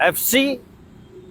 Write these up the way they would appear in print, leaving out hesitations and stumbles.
FC,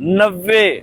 90,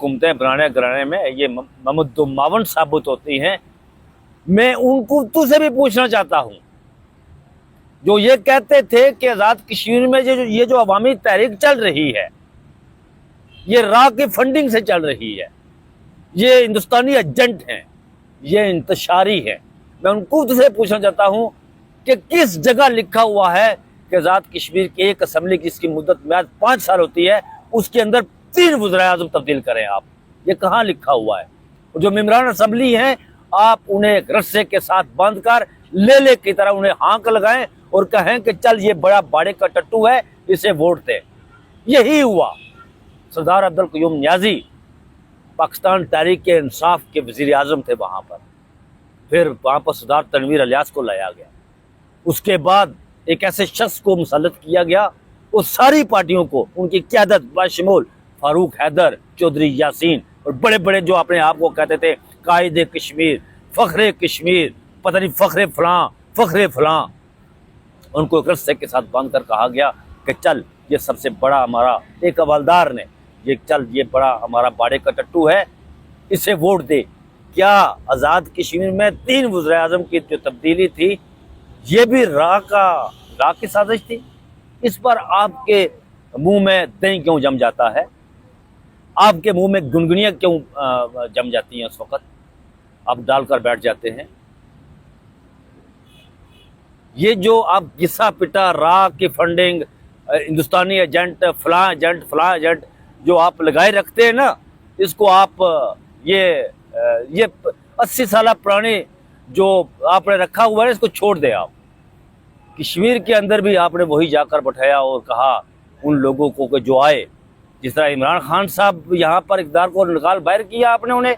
حکومتیں بنانے گرانے میں یہ ممدماون ثابت ہوتی ہیں۔ میں ان کو سے بھی پوچھنا چاہتا ہوں جو یہ کہتے تھے کہ آزاد کشمیر میں یہ جو عوامی تحریک چل رہی ہے یہ را کی فنڈنگ سے چل رہی ہے، یہ ہندوستانی ایجنٹ ہیں، یہ انتشاری ہے۔ میں ان کو سے پوچھنا چاہتا ہوں کہ کس جگہ لکھا ہوا ہے کہ آزاد کشمیر کی ایک اسمبلی کی اس کی مدت میعاد 5 سال ہوتی ہے، اس کے اندر 3 وزرائے اعظم تبدیل کریں آپ؟ یہ کہاں لکھا ہوا ہے؟ جو ممبران اسمبلی ہیں آپ انہیں ایک رسے کے ساتھ باندھ کر لے کی طرح انہیں ہانک لگائیں اور کہیں کہ چل یہ بڑا باڑے کا ٹٹو ہے، اسے ووٹ دیں۔ یہی ہوا۔ سردار عبدالقیوم نیازی پاکستان تحریک انصاف کے وزیر اعظم تھے وہاں پر، پھر وہاں پر سردار تنویر الیاس کو لایا گیا، اس کے بعد ایک ایسے شخص کو مسلط کیا گیا، وہ ساری پارٹیوں کو ان کی قیادت بشمول فاروق حیدر، چودھری یاسین اور بڑے بڑے جو اپنے آپ کو کہتے تھے قائد کشمیر، فخر کشمیر، پتہ نہیں فخر فلاں، ان کو ایک رسے کے ساتھ باندھ کر کہا گیا کہ چل یہ سب سے بڑا ہمارا، ایک حوالدار نے یہ بڑا ہمارا باڑے کا ٹٹو ہے، اسے ووٹ دے۔ کیا آزاد کشمیر میں 3 وزراء اعظم کی جو تبدیلی تھی یہ بھی راہ کی سازش تھی؟ اس پر آپ کے منہ میں دہی کیوں جم جاتا ہے؟ آپ کے منہ میں گنگنیاں کیوں جم جاتی ہیں؟ اس وقت آپ ڈال کر بیٹھ جاتے ہیں۔ یہ جو آپ گسا پٹا راہ کی فنڈنگ، ہندوستانی ایجنٹ، فلاں ایجنٹ جو آپ لگائے رکھتے ہیں نا، اس کو آپ یہ 80 سالہ پرانی جو آپ نے رکھا ہوا ہے اس کو چھوڑ دیں۔ آپ کشمیر کے اندر بھی آپ نے وہی جا کر بٹھایا اور کہا ان لوگوں کو کہ جو آئے، جس طرح عمران خان صاحب یہاں پر اقتدار کو نکال باہر کیا آپ نے انہیں،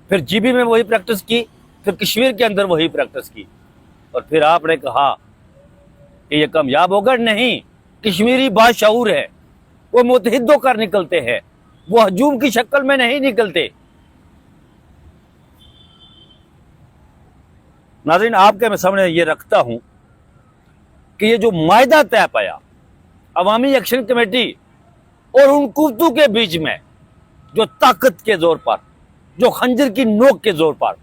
پھر جی بی میں وہی پریکٹس کی، پھر کشمیر کے اندر وہی پریکٹس کی، اور پھر آپ نے کہا کہ یہ کامیاب ہوگا۔ نہیں، کشمیری باشعور ہے، وہ متحد ہو کر نکلتے ہیں، وہ ہجوم کی شکل میں نہیں نکلتے۔ ناظرین، آپ کے میں سامنے یہ رکھتا ہوں کہ یہ جو معاہدہ طے پایا عوامی ایکشن کمیٹی اور ان قوتوں کے بیچ میں جو طاقت کے زور پر، جو خنجر کی نوک کے زور پر،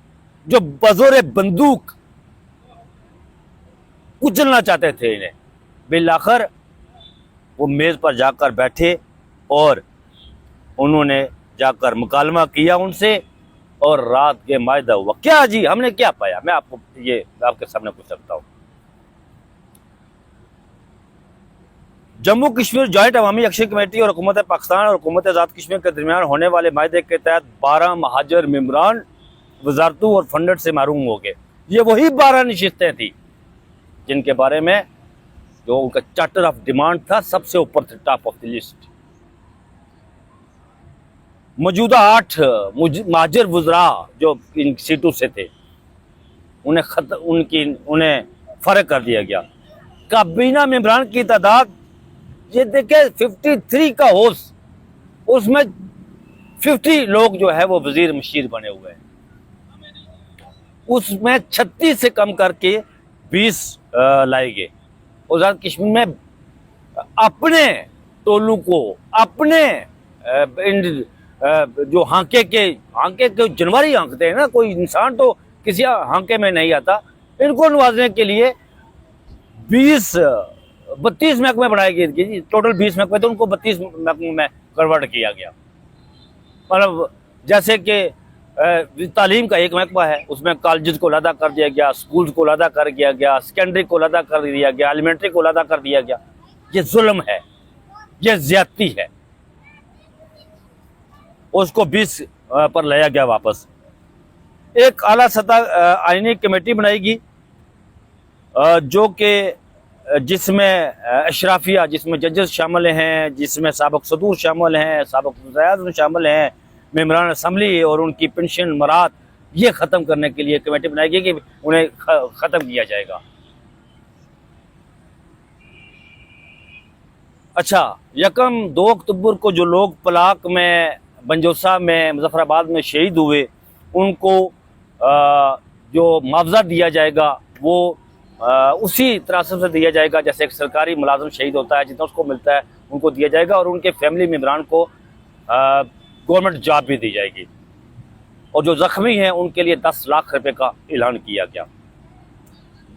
جو بزور بندوق کچلنا چاہتے تھے انہیں، بالآخر وہ میز پر جا کر بیٹھے اور انہوں نے جا کر مکالمہ کیا ان سے اور رات کے معاہدہ ہوا۔ کیا جی ہم نے کیا پایا؟ میں آپ کو یہ آپ کے سامنے پوچھ سکتا ہوں۔ جموں کشمیر جوائنٹ عوامی ایکشن کمیٹی اور حکومت پاکستان اور حکومت آزاد کشمیر کے درمیان ہونے والے معاہدے کے تحت 12 مہاجر ممبران وزارتوں اور فنڈر سے محروم ہو گئے۔ یہ وہی 12 نشستیں تھیں جن کے بارے میں جو ان کا چارٹر آف ڈیمانڈ تھا سب سے اوپر تھا، ٹاپ آف دی لسٹ۔ موجودہ 8 مہاجر وزراء جو ان سیٹوں سے تھے انہیں فرق کر دیا گیا۔ کابینہ ممبران کی تعداد یہ دیکھیں 53 کا ہوس، اس میں 50 لوگ جو ہے وہ وزیر مشیر بنے ہوئے ہیں، اس میں 36 سے کم کر کے 20 لائے گئے۔ آزاد کشمیر میں اپنے ٹولوں کو، اپنے جو ہانکے کے جنواری ہانکتے ہیں نا، کوئی انسان تو کسی ہانکے میں نہیں آتا، ان کو نوازنے کے لیے 32 محکمے بنائے گئے، ٹوٹل 20 محکمے تھے، ان کو 32 محکموں میں کنورٹ کیا گیا۔ مطلب جیسے کہ تعلیم کا ایک محکمہ ہے، اس میں کالجز کو علیحدہ کر دیا گیا، سکولز کو علیحدہ کر دیا گیا، سیکنڈری کو علیحدہ کر دیا گیا، ایلیمنٹری کو علیحدہ کر دیا گیا۔ یہ ظلم ہے، یہ زیادتی ہے۔ اس کو 20 پر لایا گیا واپس۔ ایک اعلیٰ سطح آئینی کمیٹی بنائی گی جو کہ جس میں اشرافیہ، جس میں ججز شامل ہیں، جس میں سابق صدور شامل ہیں، سابق وزراء اعظم شامل ہیں، ممبران اسمبلی اور ان کی پنشن مراد، یہ ختم کرنے کے لیے کمیٹی بنائی گئی کہ انہیں ختم کیا جائے گا۔ اچھا، 2 اکتوبر کو جو لوگ پلاک میں، بنجوسا میں، مظفر آباد میں شہید ہوئے، ان کو جو معاوضہ دیا جائے گا وہ اسی تناسب سے دیا جائے گا جیسے ایک سرکاری ملازم شہید ہوتا ہے، جتنا اس کو ملتا ہے ان کو دیا جائے گا، اور ان کے فیملی ممبران کو گورنمنٹ جاب بھی دی جائے گی، اور جو زخمی ہیں ان کے لیے 10 لاکھ روپے کا اعلان کیا گیا۔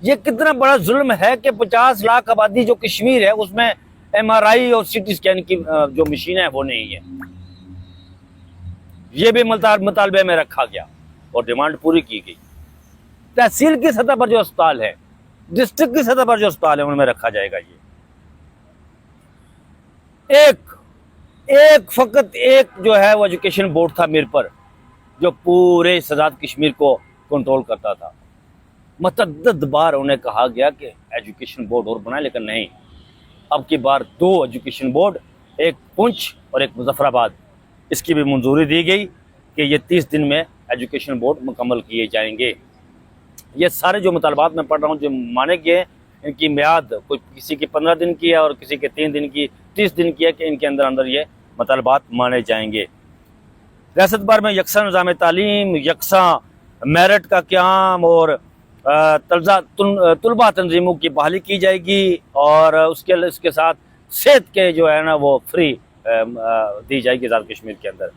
یہ کتنا بڑا ظلم ہے کہ 50 لاکھ آبادی جو کشمیر ہے اس میں MRI اور CT اسکین کی جو مشینیں ہیں وہ نہیں ہیں۔ یہ بھی مطالبے میں رکھا گیا اور ڈیمانڈ پوری کی گئی۔ تحصیل کی سطح پر جو اسپتال ہے، ڈسٹرکٹ کی سطح پر جو اسپتال ہے، ان میں رکھا جائے گا۔ یہ فقط ایک جو ہے وہ ایجوکیشن بورڈ تھا میر پر، جو پورے سزاد کشمیر کو کنٹرول کرتا تھا۔ متعدد بار انہیں کہا گیا کہ ایجوکیشن بورڈ اور بنائے، لیکن نہیں۔ اب کی بار 2 ایجوکیشن بورڈ، ایک پونچھ اور ایک مظفر آباد، اس کی بھی منظوری دی گئی کہ یہ 30 دن میں ایجوکیشن بورڈ مکمل کیے جائیں گے۔ یہ سارے جو مطالبات میں پڑھ رہا ہوں جو مانے گئے ہیں، ان کی میعاد کوئی کسی کی 15 دن کی ہے اور کسی کے 3 دن کی، 30 دن کی ہے کہ ان کے اندر یہ مطالبات مانے جائیں گے۔ ریاست بھر میں یکساں نظام تعلیم، یکساں میرٹ کا قیام اور طلبہ تنظیموں کی بحالی کی جائے گی، اور اس کے ساتھ صحت کے جو ہے نا وہ فری دی جائے گی آزاد کشمیر کے اندر۔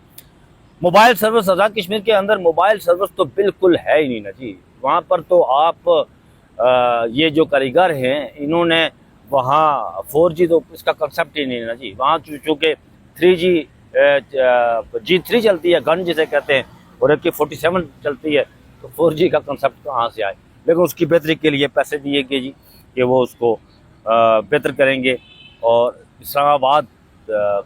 موبائل سروس آزاد کشمیر کے اندر موبائل سروس تو بالکل ہے ہی نہیں نا جی۔ وہاں پر تو آپ یہ جو کاریگر ہیں انہوں نے وہاں 4G تو اس کا کنسپٹ ہی نہیں نا جی۔ وہاں چونکہ 3G G3 چلتی ہے، گن جسے کہتے ہیں، اور ایک 47 چلتی ہے، تو 4G کا کنسپٹ کہاں سے آئے؟ لیکن اس کی بہتری کے لیے پیسے دیے گئے جی کہ وہ اس کو بہتر کریں گے، اور اسلام آباد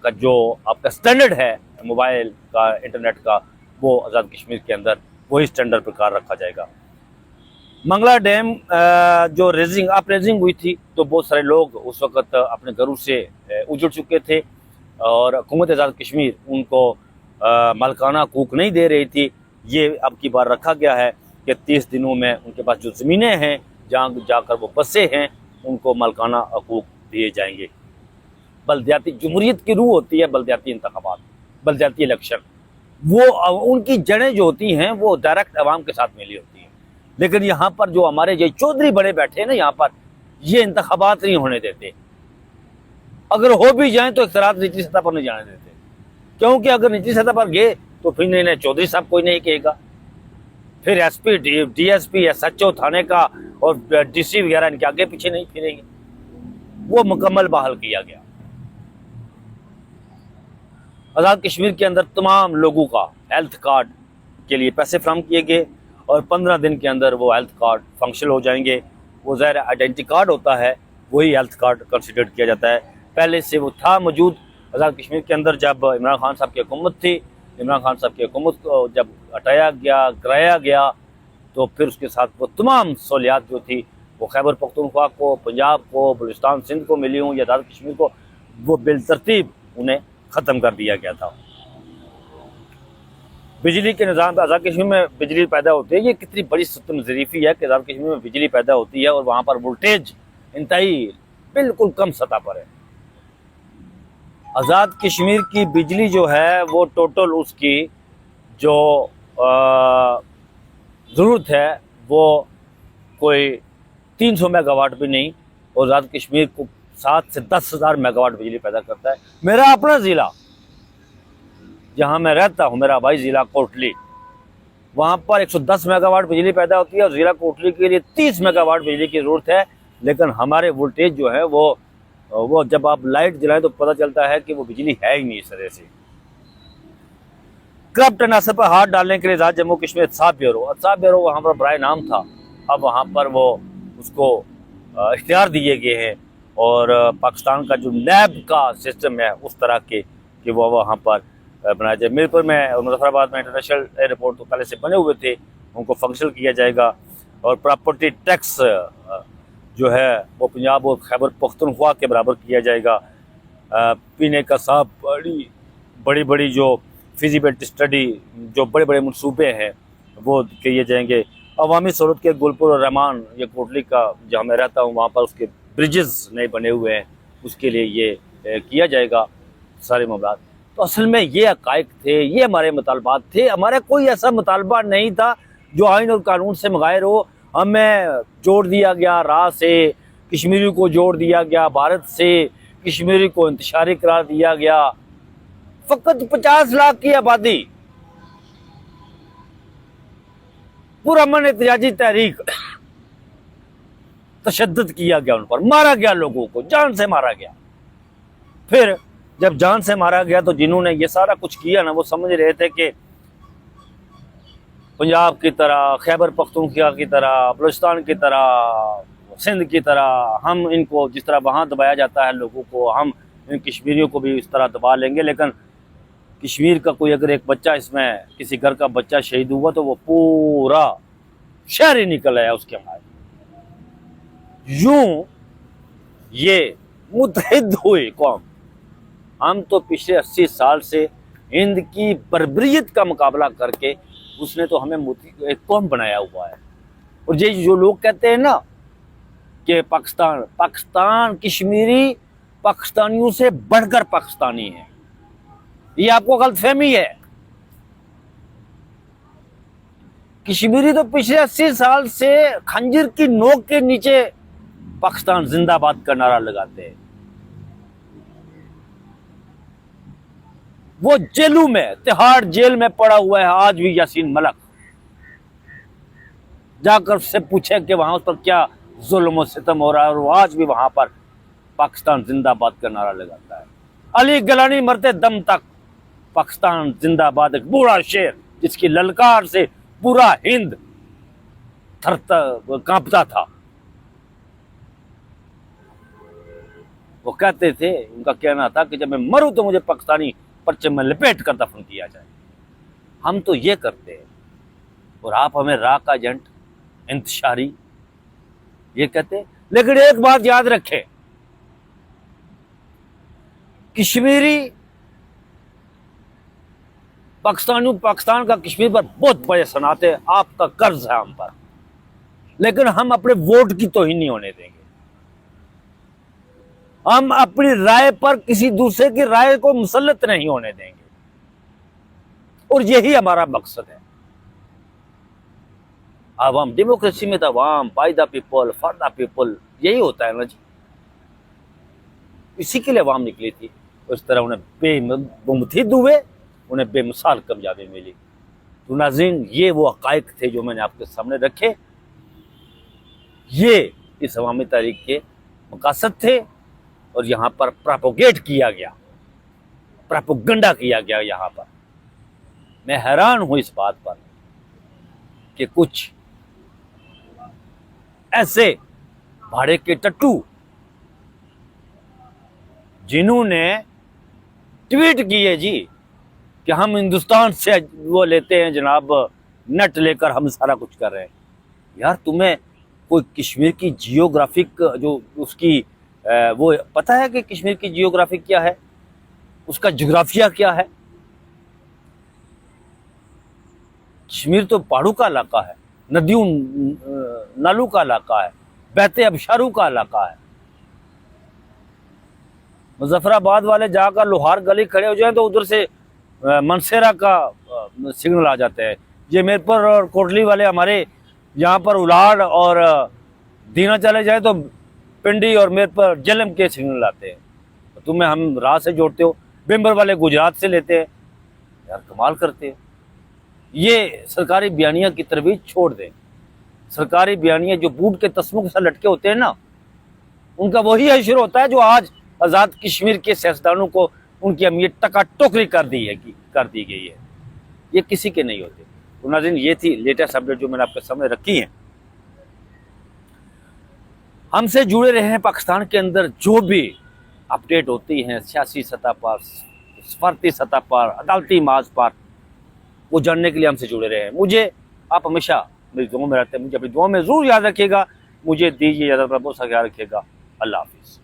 کا جو آپ کا سٹینڈرڈ ہے موبائل کا، انٹرنیٹ کا، وہ آزاد کشمیر کے اندر وہی سٹینڈرڈ پر کار رکھا جائے گا۔ منگلا ڈیم جو ریزنگ ہوئی تھی تو بہت سارے لوگ اس وقت اپنے گھروں سے اجڑ چکے تھے، اور حکومت آزاد کشمیر ان کو مالکانہ حقوق نہیں دے رہی تھی۔ یہ اب کی بار رکھا گیا ہے کہ 30 دنوں میں ان کے پاس جو زمینیں ہیں جہاں جا کر وہ بسے ہیں ان کو مالکانہ حقوق دیے جائیں گے۔ بلدیاتی جمہوریت کی روح ہوتی ہے بلدیاتی انتخابات، بلدیاتی الیکشن، وہ ان کی جڑیں جو ہوتی ہیں وہ ڈائریکٹ عوام کے ساتھ ملی ہوتی ہیں۔ لیکن یہاں پر جو ہمارے یہ چودھری بڑے بیٹھے ہیں نا یہاں پر، یہ انتخابات نہیں ہونے دیتے۔ اگر ہو بھی جائیں تو اختیارات نجی سطح پر نہیں جانے دیتے، کیونکہ اگر نجی سطح پر گئے تو پھر نہیں چودھری صاحب کوئی نہیں کہے گا، پھر SP DSP SHO تھانے کا اور DC وغیرہ ان کے آگے پیچھے نہیں پھریں گے۔ وہ مکمل بحال کیا گیا۔ آزاد کشمیر کے اندر تمام لوگوں کا ہیلتھ کارڈ کے لیے پیسے فراہم کیے گئے، اور 15 دن کے اندر وہ ہیلتھ کارڈ فنکشنل ہو جائیں گے۔ وہ ظاہر آئیڈینٹی کارڈ ہوتا ہے، وہی ہیلتھ کارڈ کنسیڈر کیا جاتا ہے۔ پہلے سے وہ تھا موجود آزاد کشمیر کے اندر جب عمران خان صاحب کی حکومت تھی۔ عمران خان صاحب کی حکومت کو جب ہٹایا گیا، گرایا گیا، تو پھر اس کے ساتھ وہ تمام سہولیات جو تھی وہ خیبر پختونخوا کو، پنجاب کو، بلوچستان سندھ کو ملی ہوں یا آزاد کشمیر کو، وہ بالترتیب انہیں ختم کر دیا گیا تھا۔ بجلی کے نظام آزاد کشمیر میں بجلی پیدا ہوتی ہے، یہ کتنی بڑی ستم ظریفی ہے کہ آزاد کشمیر میں بجلی پیدا ہوتی ہے اور وہاں پر وولٹیج انتہائی بالکل کم سطح پر ہے۔ آزاد کشمیر کی بجلی جو ہے وہ ٹوٹل اس کی جو ضرورت ہے وہ کوئی 300 میگا واٹ بھی نہیں، اور آزاد کشمیر کو 7 سے 10 ہزار میگا واٹ بجلی پیدا کرتا ہے۔ میرا اپنا ضلع جہاں میں رہتا ہوں، میرا آبائی ضلع کوٹلی، وہاں پر 110 میگا واٹ بجلی پیدا ہوتی ہے، اور ضلع کوٹلی کے لیے 30 میگا واٹ بجلی کی ضرورت ہے، لیکن ہمارے وولٹیج جو ہے وہ جب آپ لائٹ جلائیں تو پتہ چلتا ہے کہ وہ بجلی ہے ہی نہیں اس طرح سے۔ کرپٹ عناصر پر ہاتھ ڈالنے کے لیے آزاد جموں کشمیر احتساب بیورو وہاں پر برائے نام تھا، اب وہاں پر وہ اس کو اختیار دیے گئے ہیں، اور پاکستان کا جو نیب کا سسٹم ہے اس طرح کے کہ وہ وہاں پر بنایا جائے۔ میرپور میں اور مظفر آباد میں انٹرنیشنل ایئرپورٹ تو پہلے سے بنے ہوئے تھے، ان کو فنکشنل کیا جائے گا، اور پراپرٹی ٹیکس جو ہے وہ پنجاب اور خیبر پختونخوا کے برابر کیا جائے گا۔ پینے کا صاف بڑی بڑی جو فیزیبلٹی اسٹڈی، جو بڑے بڑے منصوبے ہیں وہ کیے جائیں گے۔ عوامی سہولت کے گلپور اور رحمان، یہ کوٹلی کا جہاں میں رہتا ہوں وہاں پر اس کے برجز نئے بنے ہوئے ہیں، اس کے لیے یہ کیا جائے گا سارے معاملات۔ تو اصل میں یہ حقائق تھے، یہ ہمارے مطالبات تھے۔ ہمارا کوئی ایسا مطالبہ نہیں تھا جو آئین اور قانون سے مغائر ہو۔ ہمیں جوڑ دیا گیا راہ سے، کشمیری کو جوڑ دیا گیا بھارت سے، کشمیری کو انتشاری قرار دیا گیا، فقط 50 لاکھ کی آبادی، پرامن احتجاجی تحریک، تشدد کیا گیا، ان پر مارا گیا، لوگوں کو جان سے مارا گیا۔ پھر جب جان سے مارا گیا تو جنہوں نے یہ سارا کچھ کیا نا، وہ سمجھ رہے تھے کہ پنجاب کی طرح، خیبر پختونخوا کی طرح، بلوچستان کی طرح، سندھ کی طرح ہم ان کو جس طرح وہاں دبایا جاتا ہے لوگوں کو، ہم ان کشمیریوں کو بھی اس طرح دبا لیں گے۔ لیکن کشمیر کا کوئی اگر ایک بچہ، اس میں کسی گھر کا بچہ شہید ہوا تو وہ پورا شہر ہی نکل آیا اس کے مائے۔ یوں یہ متحد ہوئے قوم۔ ہم تو پچھلے 80 سال سے ہند کی بربریت کا مقابلہ کر کے اس نے تو ہمیں ایک قوم بنایا ہوا ہے۔ اور یہ جو لوگ کہتے ہیں نا کہ پاکستان کشمیری پاکستانیوں سے بڑھ کر پاکستانی ہے، یہ آپ کو غلط فہمی ہے۔ کشمیری تو پچھلے 80 سال سے خنجر کی نوک کے نیچے پاکستان زندہ باد کا نعرہ لگاتے ہیں۔ وہ جیلوں میں، تہاڑ جیل میں پڑا ہوا ہے آج بھی یاسین ملک۔ جا کر اس سے پوچھے کہ وہاں اس پر کیا ظلم و ستم ہو رہا ہے، اور وہ آج بھی وہاں پر پاکستان زندہ باد کا نعرہ لگاتا ہے۔ علی گلانی مرتے دم تک پاکستان زندہ باد، ایک بوڑھا شیر جس کی للکار سے پورا ہند کانپتا تھا۔ وہ کہتے تھے، ان کا کہنا تھا کہ جب میں مروں تو مجھے پاکستانی پرچم میں لپیٹ کر دفن کیا جائے۔ ہم تو یہ کرتے ہیں، اور آپ ہمیں را کا ایجنٹ، انتشاری یہ کہتے ہیں۔ لیکن ایک بات یاد رکھیں، کشمیری پاکستان کا کشمیر پر بہت بڑے صنعت ہے، آپ کا قرض ہے ہم پر، لیکن ہم اپنے ووٹ کی توہین نہیں ہونے دیں گے۔ ہم اپنی رائے پر کسی دوسرے کی رائے کو مسلط نہیں ہونے دیں گے، اور یہی ہمارا مقصد ہے۔ عوام، ڈیموکریسی میں تو عوام، by the people, for the people, یہی ہوتا ہے نا جی۔ اسی کے لیے عوام نکلی تھی، اس طرح انہیں متحد ہوئے، انہیں بے مثال کامیابی ملی۔ تو ناظرین، یہ وہ حقائق تھے جو میں نے آپ کے سامنے رکھے، یہ اس عوامی تحریک کے مقاصد تھے، اور یہاں پر پراپوگیٹ کیا گیا، پراپوگنڈا کیا گیا۔ یہاں پر میں حیران ہوں اس بات پر کہ کچھ ایسے بھاڑے کے ٹٹو جنہوں نے ٹویٹ کیے جی کہ ہم ہندوستان سے وہ لیتے ہیں جناب، نٹ لے کر ہم سارا کچھ کر رہے ہیں۔ یار تمہیں کوئی کشمیر کی جیوگرافک جو اس کی وہ پتہ ہے کہ کشمیر کی جیوگرافی کیا ہے، اس کا جغرافیہ کیا ہے؟ کشمیر تو پہاڑوں کا علاقہ ہے، ندیوں نالوں کا علاقہ ہے، بہتے ابشاروں کا علاقہ ہے۔ مظفر آباد والے جا کر لوہار گلی کھڑے ہو جائیں تو ادھر سے منسیرا کا سگنل آ جاتے ہیں۔ یہ میرپور اور کوٹلی والے ہمارے یہاں پر الاڑ اور دینا چلے جائیں تو پنڈی اور میرپور جلم کے سگنل آتے ہیں۔ تمہیں ہم راہ سے جوڑتے ہو، بمبر والے گجرات سے لیتے ہیں۔ یار کمال کرتے ہیں۔ یہ سرکاری بیانیہ کی ترویج چھوڑ دیں۔ سرکاری بیانیہ جو بوٹ کے تسموں کے ساتھ لٹکے ہوتے ہیں نا، ان کا وہی حشر ہوتا ہے جو آج آزاد کشمیر کے سیاستدانوں کو ان کی اہمیت ٹکا ٹوکری کر دی گئی ہے۔ یہ کسی کے نہیں ہوتے۔ تو ناظرین، یہ تھی لیٹسٹ اپڈیٹ جو میں نے آپ کے سامنے رکھی ہیں۔ ہم سے جڑے رہے ہیں۔ پاکستان کے اندر جو بھی اپڈیٹ ہوتی ہیں سیاسی سطح پر، سفارتی سطح پر، عدالتی محاذ پر، وہ جاننے کے لیے ہم سے جڑے رہے ہیں۔ مجھے آپ ہمیشہ میری دعاؤں میں رہتے ہیں، مجھے اپنی دعاؤں میں ضرور یاد رکھیے گا۔ مجھے دیجیے اجازت، بہت سا خیال رکھیے گا۔ اللہ حافظ۔